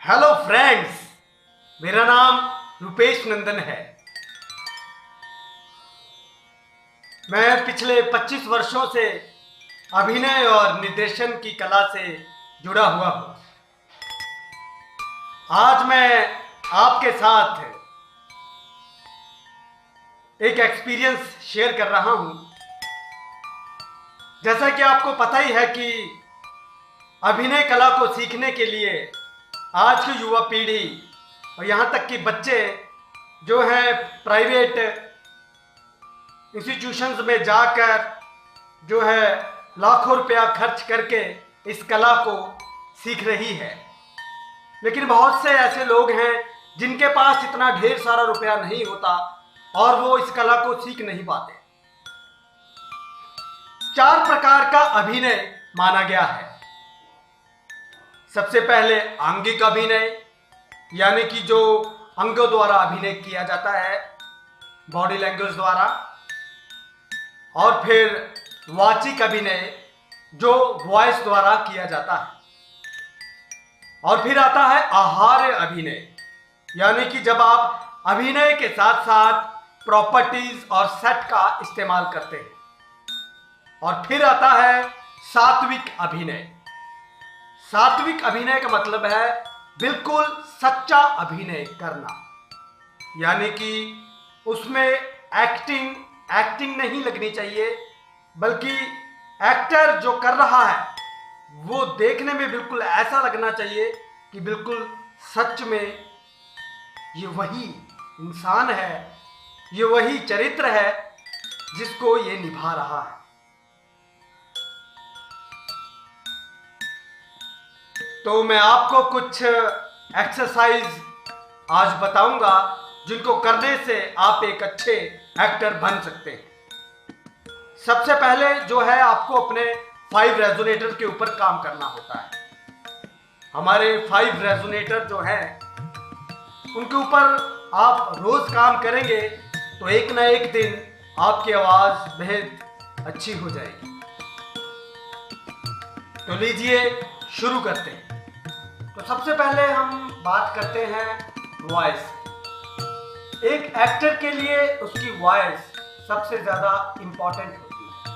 Hello friends, मेरा नाम रुपेश नंदन है। मैं पिछले 25 वर्षों से अभिनय और निर्देशन की कला से जुड़ा हुआ हूँ। आज मैं आपके साथ एक एक्सपीरियंस शेयर कर रहा हूँ। जैसा कि आपको पता ही है कि अभिनय कला को सीखने के लिए आज की युवा पीढ़ी और यहाँ तक कि बच्चे जो हैं प्राइवेट इंस्टीट्यूशंस में जाकर जो है लाखों रुपया खर्च करके इस कला को सीख रही है। लेकिन बहुत से ऐसे लोग हैं जिनके पास इतना ढेर सारा रुपया नहीं होता और वो इस कला को सीख नहीं पाते। 4 प्रकार का अभिनय माना गया है। सबसे पहले आंगिक अभिनय, यानी कि जो अंगों द्वारा अभिनय किया जाता है, बॉडी लैंग्वेज द्वारा। और फिर वाचिक अभिनय, जो वॉइस द्वारा किया जाता है। और फिर आता है आहार्य अभिनय, यानी कि जब आप अभिनय के साथ साथ प्रॉपर्टीज और सेट का इस्तेमाल करते हैं। और फिर आता है सात्विक अभिनय। सात्विक अभिनय का मतलब है बिल्कुल सच्चा अभिनय करना, यानी कि उसमें एक्टिंग नहीं लगनी चाहिए, बल्कि एक्टर जो कर रहा है वो देखने में बिल्कुल ऐसा लगना चाहिए कि बिल्कुल सच में ये वही इंसान है, ये वही चरित्र है जिसको ये निभा रहा है। तो मैं आपको कुछ एक्सरसाइज आज बताऊंगा जिनको करने से आप एक अच्छे एक्टर बन सकते हैं। सबसे पहले जो है आपको अपने 5 रेजोनेटर के ऊपर काम करना होता है। हमारे 5 रेजोनेटर जो हैं उनके ऊपर आप रोज काम करेंगे तो एक ना एक दिन आपकी आवाज बेहद अच्छी हो जाएगी। तो लीजिए शुरू करते हैं। तो सबसे पहले हम बात करते हैं वॉइस। एक एक्टर के लिए उसकी वॉइस सबसे ज़्यादा इम्पॉर्टेंट होती है।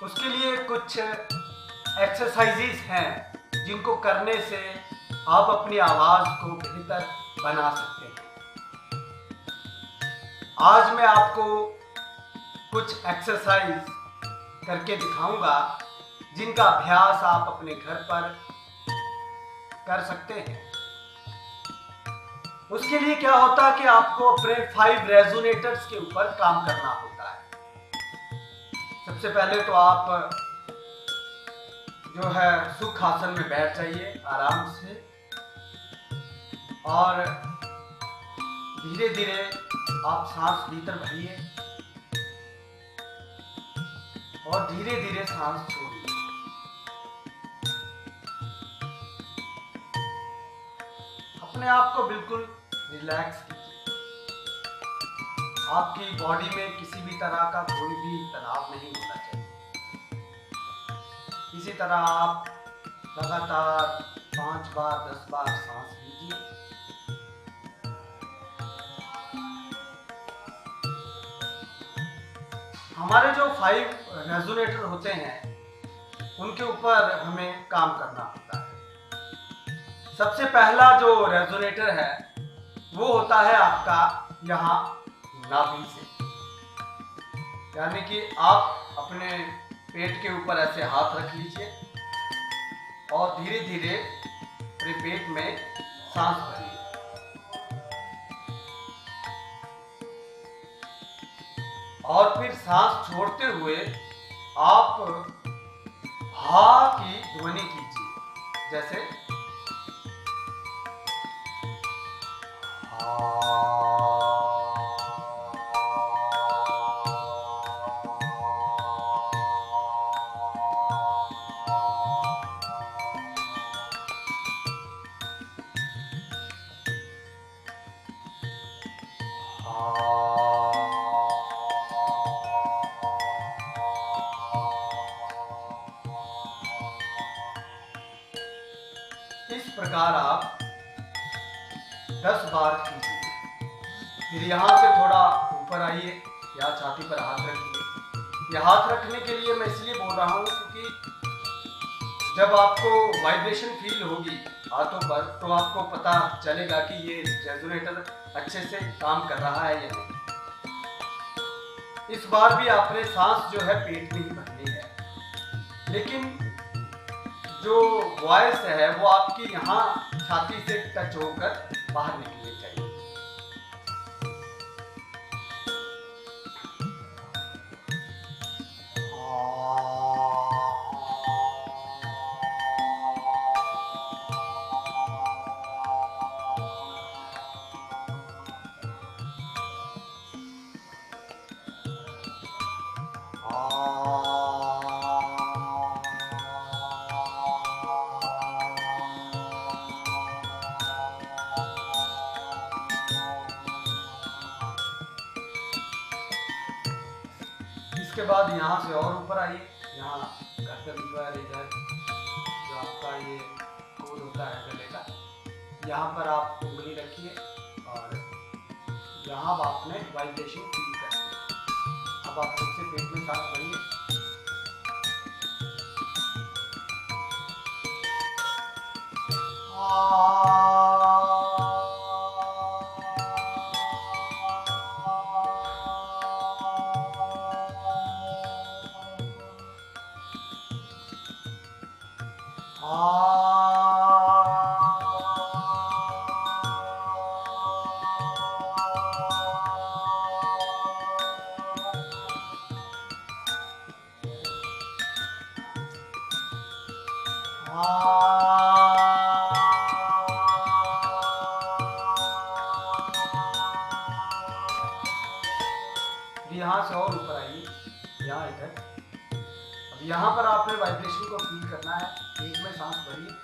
उसके लिए कुछ एक्सरसाइजेस हैं जिनको करने से आप अपनी आवाज़ को बेहतर बना सकते हैं। आज मैं आपको कुछ एक्सरसाइज करके दिखाऊंगा जिनका अभ्यास आप अपने घर पर कर सकते हैं। उसके लिए क्या होता है कि आपको अपने 5 रेजोनेटर्स के ऊपर काम करना होता है। सबसे पहले तो आप जो है सुख आसन में बैठ जाइए आराम से, और धीरे धीरे आप सांस भीतर भरिए और धीरे धीरे सांस छोड़िए। अपने आप को बिल्कुल रिलैक्स कीजिए। आपकी बॉडी में किसी भी तरह का कोई भी तनाव नहीं होना चाहिए। इसी तरह आप लगातार 5 बार 10 बार सांस लीजिए। हमारे जो 5 रेजोनेटर होते हैं उनके ऊपर हमें काम करना होता है। सबसे पहला जो रेजोनेटर है वो होता है आपका यहाँ नाभि से, यानी कि आप अपने पेट के ऊपर ऐसे हाथ रख लीजिए और धीरे धीरे अपने पेट में सांस भरिए। और फिर सांस छोड़ते हुए आप हा की ध्वनि कीजिए, जैसे इस प्रकार आप 10 बार कीजिए। फिर यहाँ से थोड़ा ऊपर आइए, या छाती पर हाथ रखिए। ये हाथ रखने के लिए मैं इसलिए बोल रहा हूँ क्योंकि जब आपको वाइब्रेशन फील होगी हाथों पर तो आपको पता चलेगा कि ये रेजोनेटर अच्छे से काम कर रहा है या नहीं। इस बार भी आपने सांस जो है पेट में ही भरनी है, लेकिन जो वॉइस है वो आपकी यहाँ छाती से टच होकर बाहर निकलनी चाहिए। इसके बाद यहाँ से और ऊपर आइए, यहाँ गर्दन पर इधर जो आपका ये कोड होता है गले का, यहाँ पर आप उंगली रखिए और यहाँ आपने वाइब्रेशन फील करनी है। अब आप खुद से पेट में सांस भरिए। यहाँ से और ऊपर आइए, यहाँ इधर। अब यहाँ पर आपने वाइब्रेशन को फील करना है। पेट में सांस भरिए।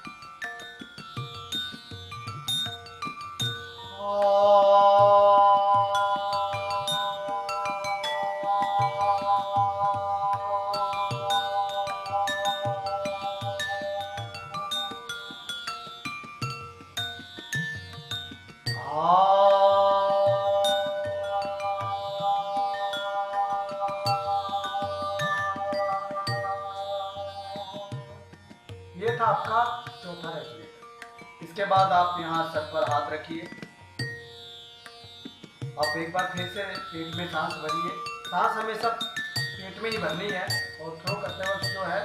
ये था आपका चौथा रेजोनेटर। इसके बाद आप यहाँ सर पर हाथ रखिए। आप एक बार फिर से पेट में सांस भरिए। सांस हमेशा पेट में ही भरनी है और थ्रो करते वक्त जो है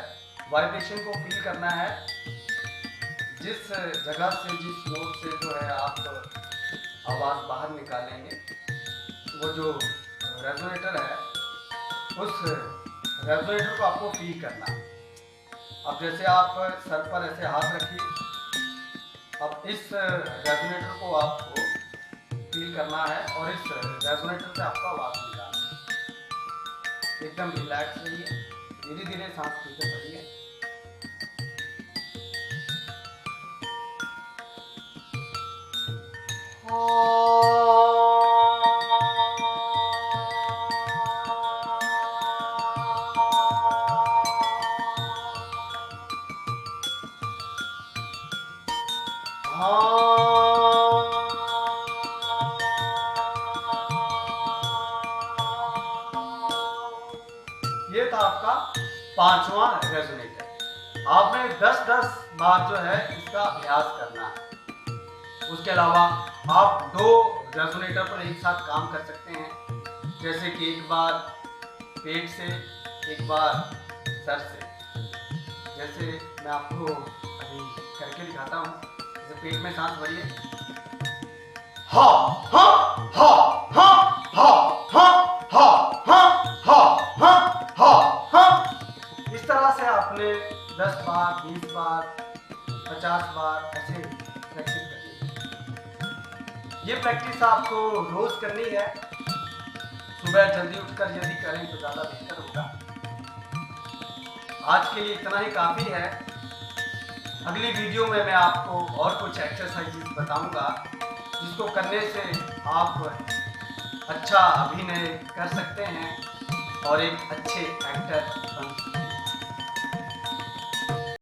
वाइब्रेशन को फील करना है। जिस जगह से, जिस नोट से जो है आप आवाज़ बाहर निकालेंगे, वो जो रेजोनेटर है उस रेजोनेटर को आपको फील करना है। अब जैसे आप सर पर ऐसे हाथ रखिए। अब इस रेजोनेटर को आपको फील करना है और इस रेजोनेटर से आपको आवाज़ निकालना है। एकदम रिलैक्स रहिए, धीरे धीरे सांस पीछे भरिए। ये था आपका पांचवा रेजोनेटर। आपने 10-10 बार जो है इसका अभ्यास करना है। उसके अलावा आप 2 रेजोनेटर पर एक साथ काम कर सकते हैं, जैसे कि एक बार पेट से, एक बार सर से। जैसे मैं आपको अभी करके दिखाता हूँ। जैसे पेट में सांस भरिए। हा हा हा हा हा हा हा हा हा हा हा हा। इस तरह से आपने 10 बार, 20 बार, 50 बार ऐसे प्रैक्टिस करनी। ये प्रैक्टिस आपको रोज करनी है। सुबह जल्दी उठकर यदि करें तो ज़्यादा बेहतर होगा। आज के लिए इतना ही काफ़ी है। अगली वीडियो में मैं आपको और कुछ एक्सरसाइजेस बताऊंगा जिसको करने से आप अच्छा अभिनय कर सकते हैं और एक अच्छे एक्टर बन सकते हैं।